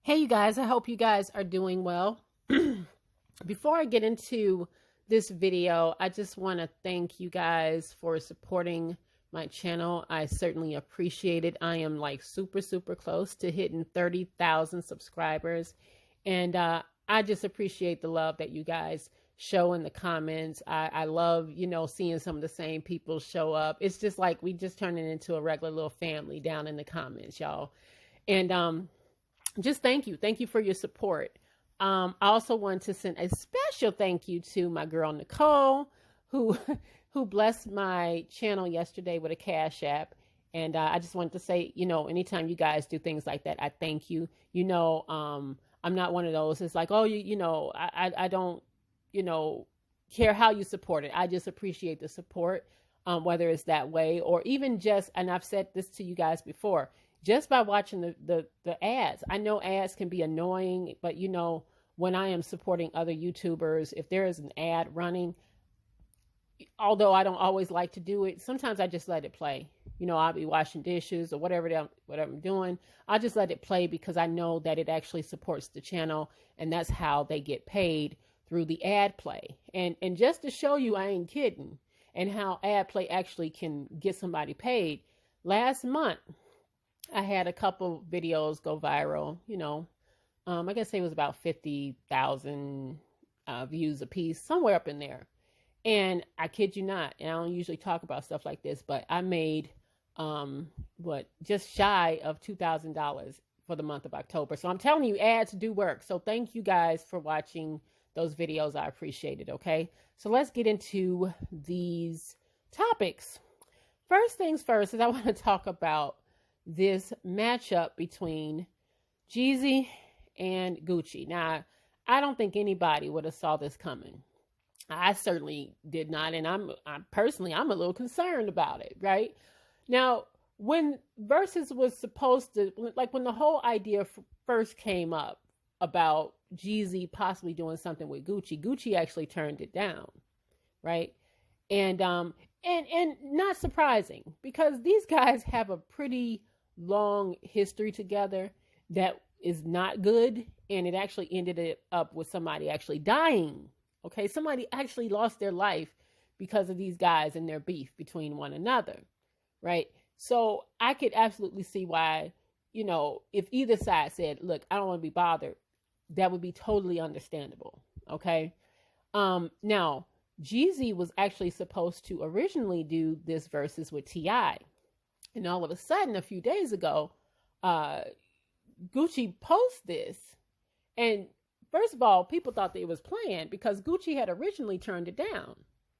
Hey, you guys, I hope you guys are doing well. Before I get into this video, I just want to thank you guys for supporting my channel. I certainly appreciate it. I am like super close to hitting 30,000 subscribers. And I just appreciate the love that you guys show in the comments. I love, seeing some of the same people show up. It's just like we just turning into a regular little family down in the comments, y'all. And just thank you. Thank you for your support. I also want to send a special thank you to my girl Nicole, who who blessed my channel yesterday with a Cash App. And I just wanted to say, anytime you guys do things like that, I thank you. I'm not one of those. It's like, oh, I don't, care how you support it. I just appreciate the support, whether it's that way or even just, and I've said this to you guys before, just by watching the ads. I know ads can be annoying, but when I am supporting other YouTubers, if there is an ad running, although I don't always like to do it, sometimes I just let it play. I'll be washing dishes or whatever I'm doing. I'll just let it play because I know that it actually supports the channel, and that's how they get paid, through the ad play. And just to show you I ain't kidding, and how ad play actually can get somebody paid, last month I had a couple videos go viral, I guess it was about 50,000 views a piece, somewhere up in there. And I kid you not, and I don't usually talk about stuff like this, but I made, just shy of $2,000 for the month of October. So I'm telling you, ads do work. So thank you guys for watching those videos. I appreciate it. Okay. So let's get into these topics. First things first is I want to talk about this matchup between Jeezy and Gucci. Now, I don't think anybody would have saw this coming. I certainly did not, and I'm a little concerned about it, right? Now, when Verzuz was supposed to, like when the whole idea first came up about Jeezy possibly doing something with Gucci actually turned it down, right? And not surprising, because these guys have a pretty long history together that is not good, and it actually ended up with somebody actually dying. Okay, somebody actually lost their life because of these guys and their beef between one another, right? So I could absolutely see why, if either side said, look, I don't want to be bothered, that would be totally understandable, okay? Now, Jeezy was actually supposed to originally do this Verzuz with T.I., and all of a sudden, a few days ago, Gucci posted this. And first of all, people thought that it was planned because Gucci had originally turned it down,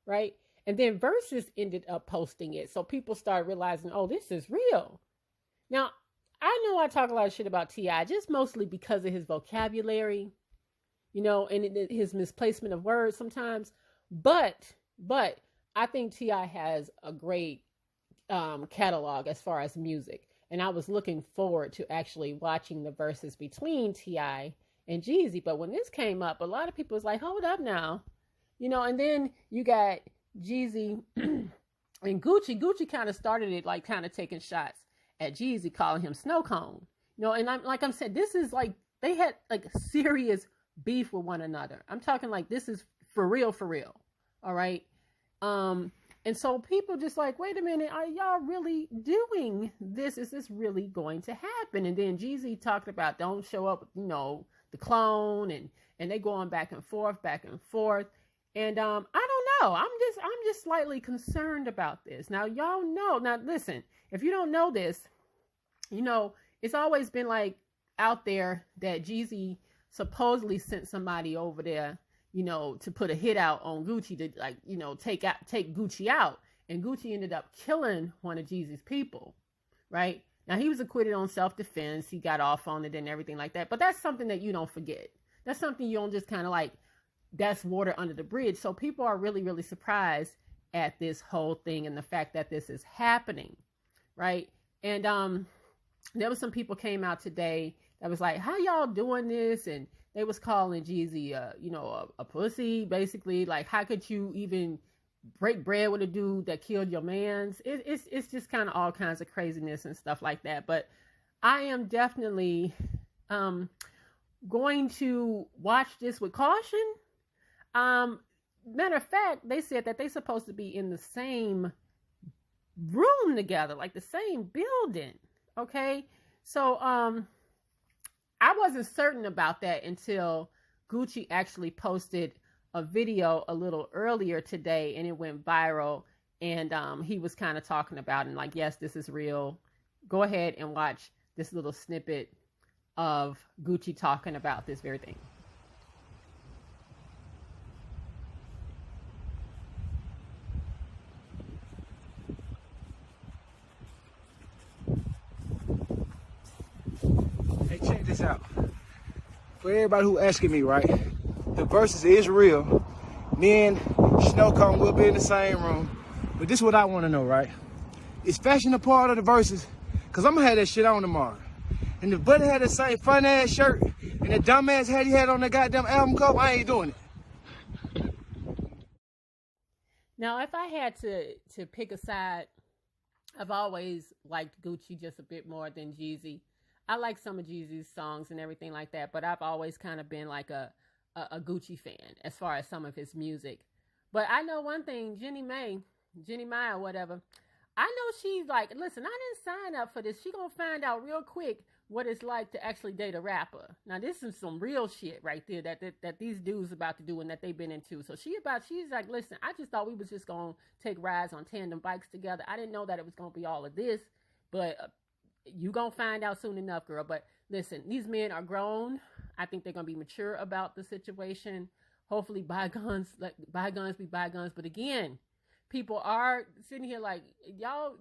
right? And then Verzuz ended up posting it. So people started realizing, oh, this is real. Now, I know I talk a lot of shit about T.I., just mostly because of his vocabulary, and his misplacement of words sometimes. But I think T.I. has a great catalog as far as music, and I was looking forward to actually watching the Verzuz between T.I. and Jeezy. But when this came up, a lot of people was like, hold up now, and then you got Jeezy and Gucci kind of started it, like kind of taking shots at Jeezy, calling him snow cone, and I'm saying, this is like, they had like serious beef with one another. I'm talking like, this is for real. All right. And so people just like, wait a minute, are y'all really doing this? Is this really going to happen? And then Jeezy talked about, don't show up, the clone, and they going back and forth. And I don't know. I'm just slightly concerned about this. Now, y'all know. Now, listen, if you don't know this, it's always been like out there that Jeezy supposedly sent somebody over there, to put a hit out on Gucci, to like, take Gucci out. And Gucci ended up killing one of Jeezy's people, right? Now, he was acquitted on self-defense. He got off on it and everything like that. But that's something that you don't forget. That's something you don't just kind of like, that's water under the bridge. So people are really surprised at this whole thing and the fact that this is happening, right? And there was some people came out today that was like, how y'all doing this? And they was calling Jeezy, a pussy, basically. Like, how could you even break bread with a dude that killed your mans? It's just kind of all kinds of craziness and stuff like that. But I am definitely going to watch this with caution. Matter of fact, they said that they're supposed to be in the same room together, like the same building. Okay. So I wasn't certain about that until Gucci actually posted a video a little earlier today, and it went viral. And he was kind of talking about it, and like, yes, this is real. Go ahead and watch this little snippet of Gucci talking about this very thing. Hey, check this out. For everybody who asking me, right? The Verzuz is real. Me and Snow Cone will be in the same room. But this is what I want to know, right? Is fashion a part of the Verzuz? Because I'm going to have that shit on tomorrow. And if Buddy had the same fun ass shirt and the dumb ass hat he had on the goddamn album cover, I ain't doing it. Now, if I had to pick a side, I've always liked Gucci just a bit more than Jeezy. I like some of Jeezy's songs and everything like that, but I've always kind of been like a Gucci fan as far as some of his music. But I know one thing, Jenny Mae or whatever, I know she's like, listen, I didn't sign up for this. She gonna find out real quick what it's like to actually date a rapper. Now, this is some real shit right there that these dudes about to do and that they've been into. So she's like, listen, I just thought we was just gonna take rides on tandem bikes together. I didn't know that it was gonna be all of this, but you gonna find out soon enough, girl. But listen, these men are grown. I think they're gonna be mature about the situation. Hopefully bygones be bygones. But again, people are sitting here like, y'all,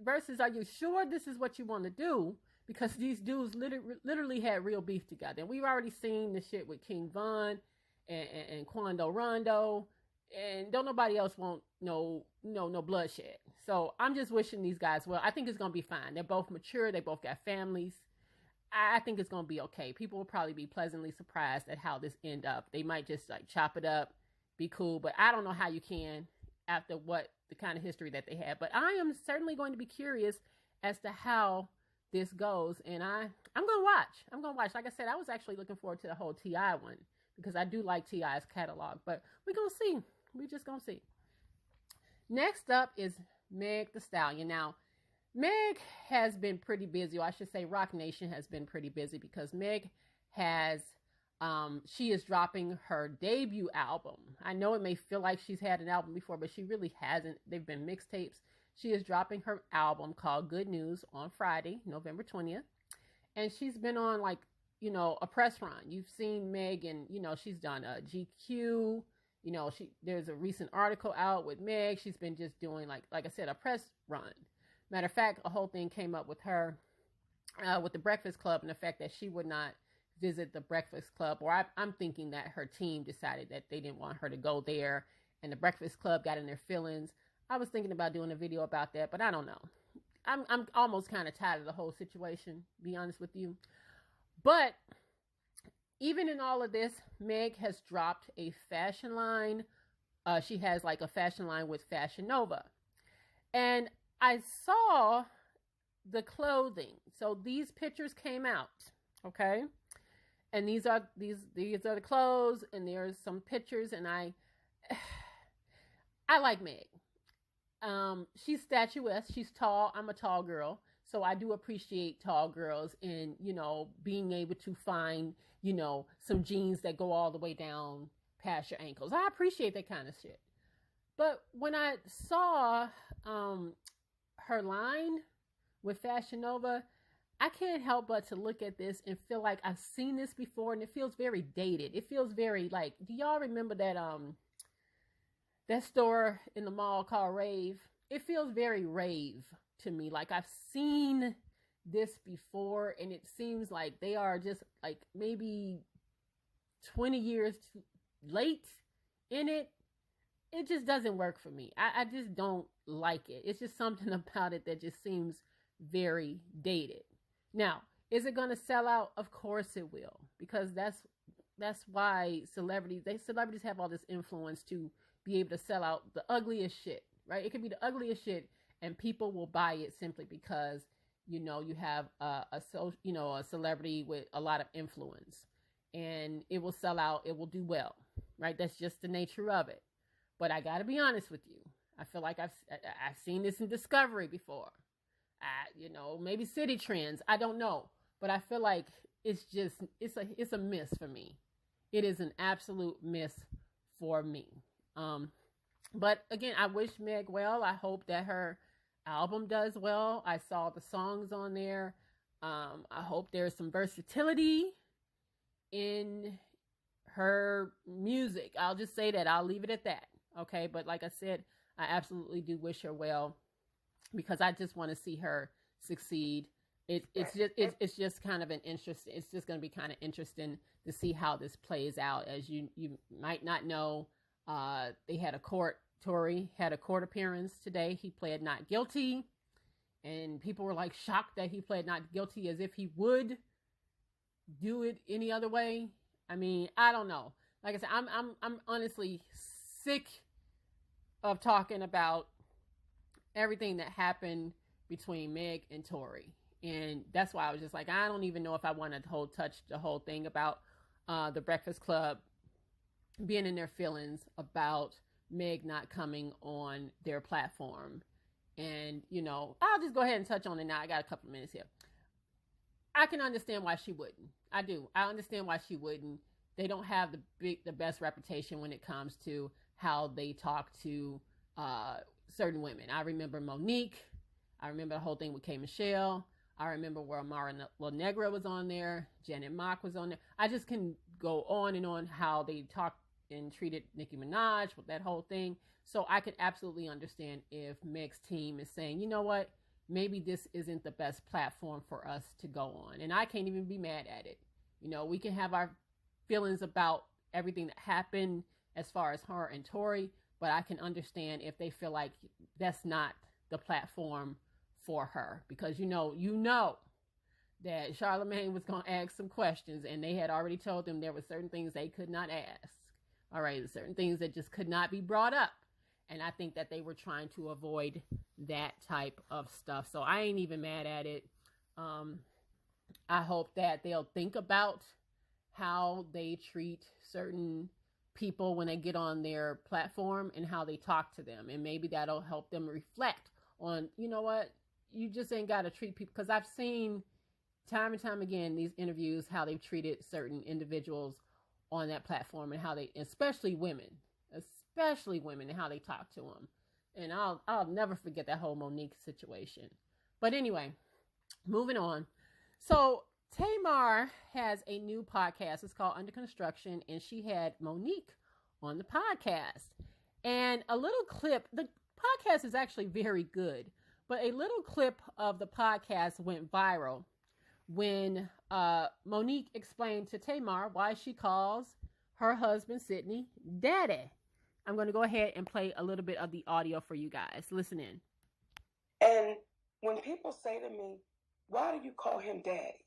Verzuz, are you sure this is what you want to do? Because these dudes literally had real beef together. And we've already seen the shit with King Von and Quando Rondo. And don't nobody else want no bloodshed. So I'm just wishing these guys well. I think it's going to be fine. They're both mature. They both got families. I think it's going to be okay. People will probably be pleasantly surprised at how this end up. They might just like chop it up, be cool. But I don't know how you can after what the kind of history that they had. But I am certainly going to be curious as to how this goes. And I'm going to watch. I'm going to watch. Like I said, I was actually looking forward to the whole T.I. one because I do like T.I.'s catalog. But we're going to see. We're just going to see. Next up is Meg Thee Stallion. Now, Meg has been pretty busy, or I should say Rock Nation has been pretty busy because Meg has, she is dropping her debut album. I know it may feel like she's had an album before, but she really hasn't. They've been mixtapes. She is dropping her album called Good News on Friday, November 20th. And she's been on like, a press run. You've seen Meg and, she's done a GQ. There's a recent article out with Meg. She's been just doing like I said, a press run. Matter of fact, a whole thing came up with her, with the Breakfast Club, and the fact that she would not visit the Breakfast Club, or I'm thinking that her team decided that they didn't want her to go there, and the Breakfast Club got in their feelings. I was thinking about doing a video about that, but I don't know. I'm almost kind of tired of the whole situation, to be honest with you. But even in all of this, Meg has dropped a fashion line. She has like a fashion line with Fashion Nova. And I saw the clothing. So these pictures came out, okay? And these are the clothes, and there's some pictures, and I like Meg. She's statuesque. She's tall. I'm a tall girl. So I do appreciate tall girls in, being able to find, some jeans that go all the way down past your ankles. I appreciate that kind of shit. But when I saw her line with Fashion Nova, I can't help but to look at this and feel like I've seen this before, and it feels very dated. It feels very like, do y'all remember that store in the mall called Rave? It feels very Rave to me. Like I've seen this before, and it seems like they are just like maybe 20 years too late in it. It just doesn't work for me. I just don't like it. It's just something about it that just seems very dated. Now, is it going to sell out? Of course it will, because that's why celebrities have all this influence to be able to sell out the ugliest shit, right? It could be the ugliest shit, and people will buy it simply because you have a celebrity with a lot of influence. and it will sell out. It will do well, right? That's just the nature of it. But I got to be honest with you. I feel like I've seen this in Discovery before. Maybe City Trends. I don't know. But I feel like it's a miss for me. It is an absolute miss for me. But again, I wish Meg well. I hope that her album does well. I saw the songs on there. I hope there's some versatility in her music. I'll just say that. I'll leave it at that. Okay. But like I said, I absolutely do wish her well because I just want to see her succeed. It's just kind of it's just going to be kind of interesting to see how this plays out. As you might not know, Tory had a court appearance today. He pled not guilty, and people were like shocked that he pled not guilty, as if he would do it any other way. I mean, I don't know. Like I said, I'm honestly sick of talking about everything that happened between Meg and Tory. And that's why I was just like, I don't even know if I want to touch the whole thing about the Breakfast Club being in their feelings about Meg not coming on their platform. And, I'll just go ahead and touch on it now. I got a couple of minutes here. I can understand why she wouldn't. I do. I understand why she wouldn't. They don't have the best reputation when it comes to how they talk to certain women. I remember Monique. I remember the whole thing with K. Michelle. I remember where Amara La Negra was on there. Janet Mock was on there. I just can go on and on how they talked and treated Nicki Minaj with that whole thing. So I could absolutely understand if Meg's team is saying, you know what, maybe this isn't the best platform for us to go on. And I can't even be mad at it. We can have our feelings about everything that happened as far as her and Tory, but I can understand if they feel like that's not the platform for her, because you know that Charlemagne was going to ask some questions, and they had already told them there were certain things they could not ask. All right, certain things that just could not be brought up. And I think that they were trying to avoid that type of stuff. So I ain't even mad at it. I hope that they'll think about how they treat certain people when they get on their platform and how they talk to them. And maybe that'll help them reflect on, you know what, you just ain't got to treat people. Because I've seen time and time again these interviews, how they've treated certain individuals on that platform and how they, especially women, and how they talk to them. And I'll never forget that whole Monique situation. But anyway, moving on. So Tamar has a new podcast. It's called Under Construction, and she had Monique on the podcast. And a little clip, the podcast is actually very good, but a little clip of the podcast went viral when Monique explained to Tamar why she calls her husband, Sydney, Daddy. I'm going to go ahead and play a little bit of the audio for you guys. Listen in. And when people say to me, why do you call him Daddy?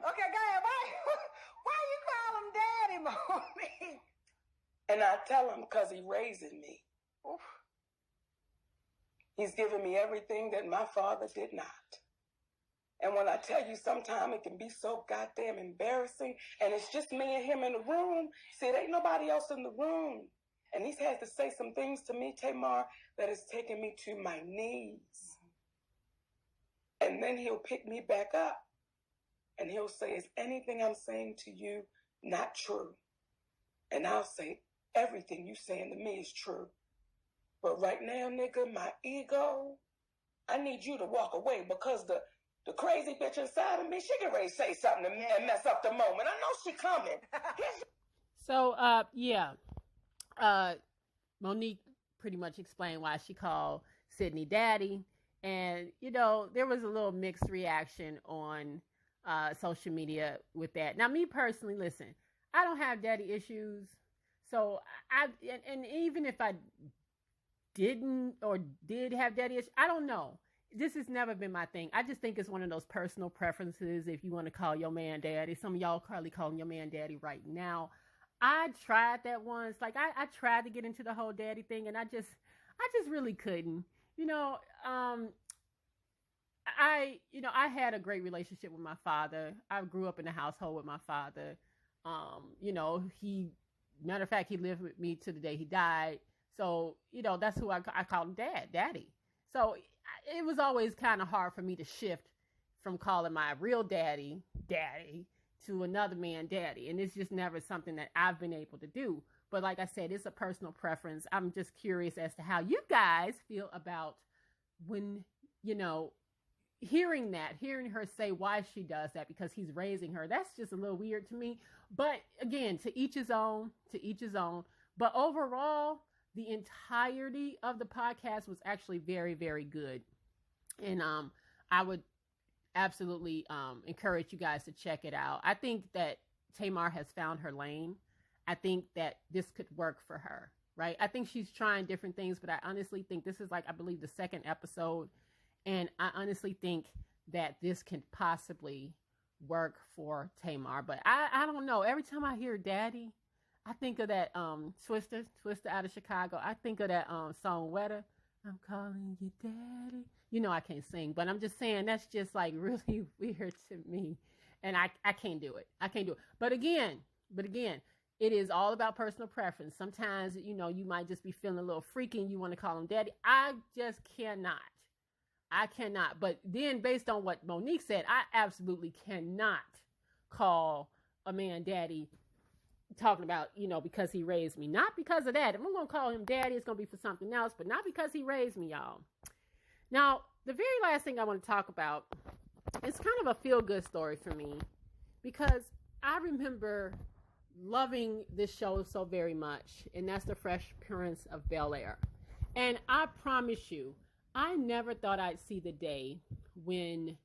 Okay, go ahead. Why you call him Daddy, Mommy? And I tell him because he raising me. Oof. He's given me everything that my father did not. And when I tell you, sometimes it can be so goddamn embarrassing, and it's just me and him in the room. See, there ain't nobody else in the room. And he's had to say some things to me, Tamar, that has taken me to my knees. And then he'll pick me back up, and he'll say, is anything I'm saying to you not true? And I'll say, everything you saying to me is true. But right now, nigga, my ego, I need you to walk away, because the crazy bitch inside of me, she can ready to say something to me and mess up the moment. I know she coming. So, Monique pretty much explained why she called Sydney Daddy. And, there was a little mixed reaction on social media with that. Now, me personally, listen, I don't have daddy issues. So, and even if I didn't or did have daddy issues, I don't know. This has never been my thing. I just think it's one of those personal preferences. If you want to call your man daddy, some of y'all probably calling your man daddy right now. I tried that once. Like I tried to get into the whole daddy thing, and I I just really couldn't. I had a great relationship with my father. I grew up in a household with my father. Matter of fact, he lived with me to the day he died. So, that's who I call him daddy. So it was always kind of hard for me to shift from calling my real daddy to another man daddy. And it's just never something that I've been able to do. But like I said, it's a personal preference. I'm just curious as to how you guys feel about when, hearing her say why she does that, because he's raising her. That's just a little weird to me. But again, to each his own. But overall, the entirety of the podcast was actually very, very good. And I would absolutely encourage you guys to check it out. I think that Tamar has found her lane. I think that this could work for her, right? I think she's trying different things, but I honestly think this is I believe the second episode. And I honestly think that this can possibly work for Tamar. But I don't know. Every time I hear daddy, I think of that Twister out of Chicago. I think of that song Wetter. I'm calling you daddy. I can't sing, but I'm just saying that's just really weird to me. And I can't do it. But again, it is all about personal preference. Sometimes, you might just be feeling a little freaky and you want to call him daddy. I just cannot. But then based on what Monique said, I absolutely cannot call a man daddy, talking about, because he raised me. Not because of that. If I'm going to call him daddy, it's going to be for something else, but not because he raised me, y'all. Now, the very last thing I want to talk about is kind of a feel-good story for me, because I remember loving this show so very much, and that's the Fresh Prince of Bel-Air. And I promise you, I never thought I'd see the day when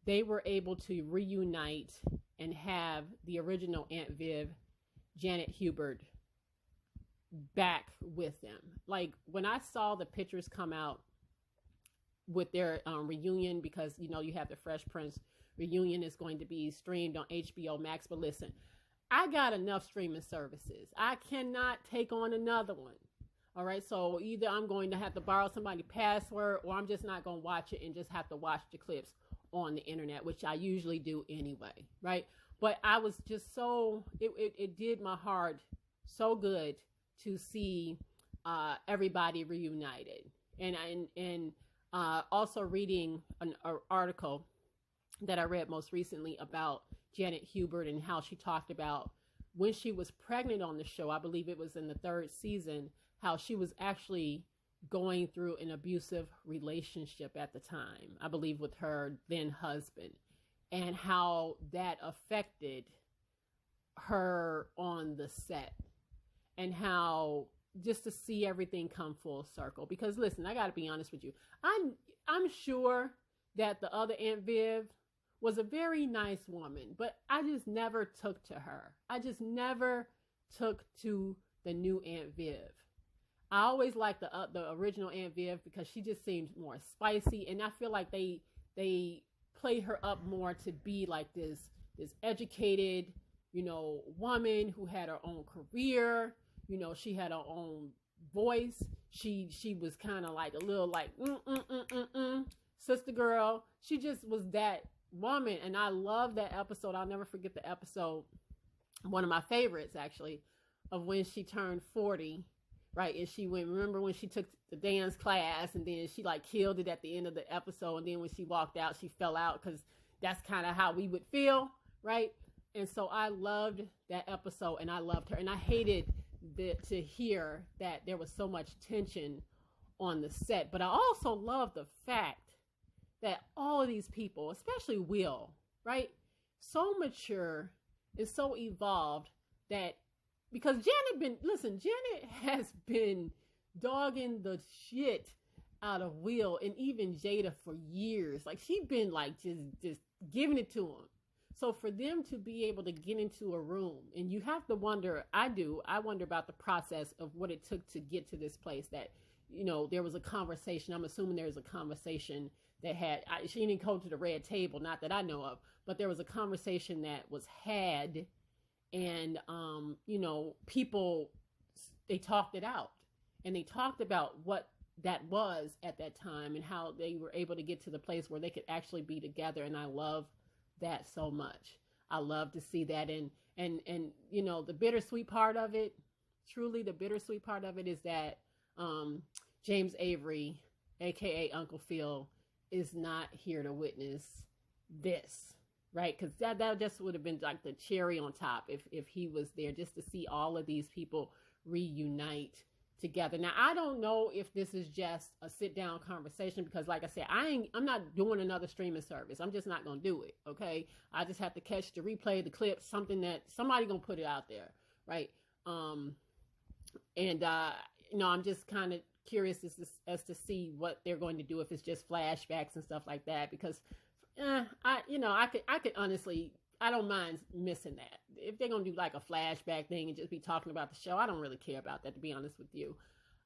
they were able to reunite and have the original Aunt Viv, Janet Hubert, back with them. When I saw the pictures come out with their reunion, because, you have the Fresh Prince reunion is going to be streamed on HBO Max. But listen, I got enough streaming services. I cannot take on another one. All right, so either I'm going to have to borrow somebody's password, or I'm just not going to watch it and just have to watch the clips on the internet, which I usually do anyway, right? But I was just it did my heart so good to see everybody reunited. And also reading an article that I read most recently about Janet Hubert and how she talked about when she was pregnant on the show. I believe it was in the third season, how she was actually going through an abusive relationship at the time, I believe with her then husband, and how that affected her on the set, and how just to see everything come full circle. Because listen, I got to be honest with you. I'm sure that the other Aunt Viv was a very nice woman, but I just never took to her. I just never took to the new Aunt Viv. I always liked the original Aunt Viv because she just seemed more spicy, and I feel like they played her up more to be like this educated, woman who had her own career. She had her own voice. She was kind of like a little sister girl. She just was that woman, and I love that episode. I'll never forget the episode, one of my favorites actually, of when she turned 40. Right, and remember when she took the dance class, and then she killed it at the end of the episode, and then when she walked out, she fell out, because that's kind of how we would feel, right? And so I loved that episode, and I loved her, and I hated to hear that there was so much tension on the set. But I also love the fact that all of these people, especially Will, right, so mature and so evolved that. Because Janet has been dogging the shit out of Will and even Jada for years. She's been just giving it to him. So for them to be able to get into a room, and you have to wonder, I wonder about the process of what it took to get to this place that, there was a conversation. I'm assuming there was a conversation that she didn't go to the red table, not that I know of, but there was a conversation that was had. And, people, they talked it out, and they talked about what that was at that time and how they were able to get to the place where they could actually be together. And I love that so much. I love to see that. And you know, the bittersweet part of it, truly the bittersweet part of it is that James Avery, aka Uncle Phil, is not here to witness this, right? Because that just would have been like the cherry on top if he was there, just to see all of these people reunite together. Now, I don't know if this is just a sit down conversation, because like I said, I'm not doing another streaming service. I'm just not going to do it. Okay. I just have to catch the replay, the clip, something that somebody going to put it out there. Right. You know, I'm just kind of curious as to see what they're going to do, if it's just flashbacks and stuff like that, because I could honestly, I don't mind missing that. If they're going to do like a flashback thing and just be talking about the show, I don't really care about that, to be honest with you.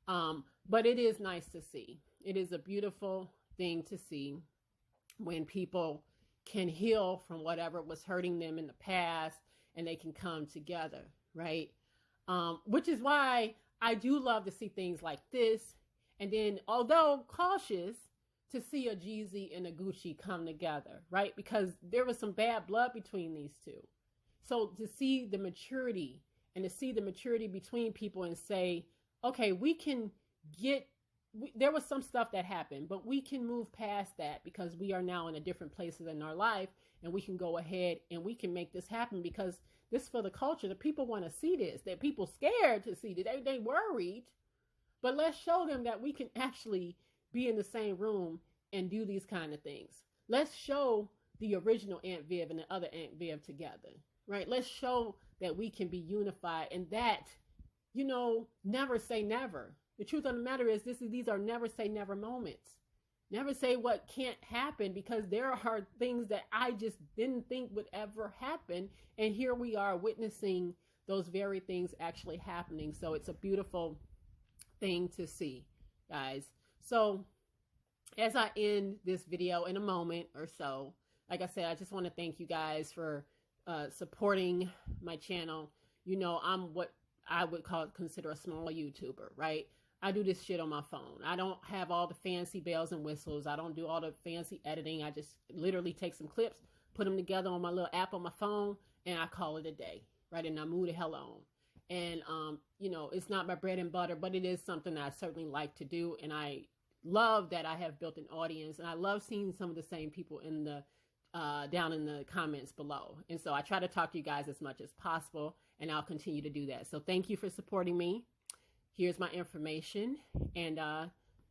But it is nice to see. It is a beautiful thing to see when people can heal from whatever was hurting them in the past and they can come together, right? Which is why I do love to see things like this. And then, although cautious, to see a Jeezy and a Gucci come together, right? Because there was some bad blood between these two. So to see the maturity and to see the maturity between people and say, okay, we can there was some stuff that happened, but we can move past that because we are now in a different place in our life, and we can go ahead and we can make this happen, because this is for the culture. The people want to see this. That people scared to see this. They worried, but let's show them that we can actually be in the same room and do these kind of things. Let's show the original Aunt Viv and the other Aunt Viv together, right? Let's show that we can be unified, and that, you know, never say never. The truth of the matter is these are never say never moments. Never say what can't happen, because there are things that I just didn't think would ever happen. And here we are witnessing those very things actually happening. So it's a beautiful thing to see, guys. So as I end this video in a moment or so, like I said, I just want to thank you guys for supporting my channel. You know, I'm what I would consider a small YouTuber, right? I do this shit on my phone. I don't have all the fancy bells and whistles. I don't do all the fancy editing. I just literally take some clips, put them together on my little app on my phone, and I call it a day, right? And I move the hell on. And, you know, it's not my bread and butter, but it is something that I certainly like to do. And I love that I have built an audience, and I love seeing some of the same people in the down in the comments below. And so I try to talk to you guys as much as possible, and I'll continue to do that. So thank you for supporting me. Here's my information. And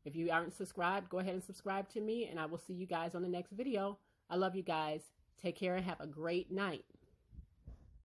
if you aren't subscribed, go ahead and subscribe to me, and I will see you guys on the next video. I love you guys. Take care and have a great night.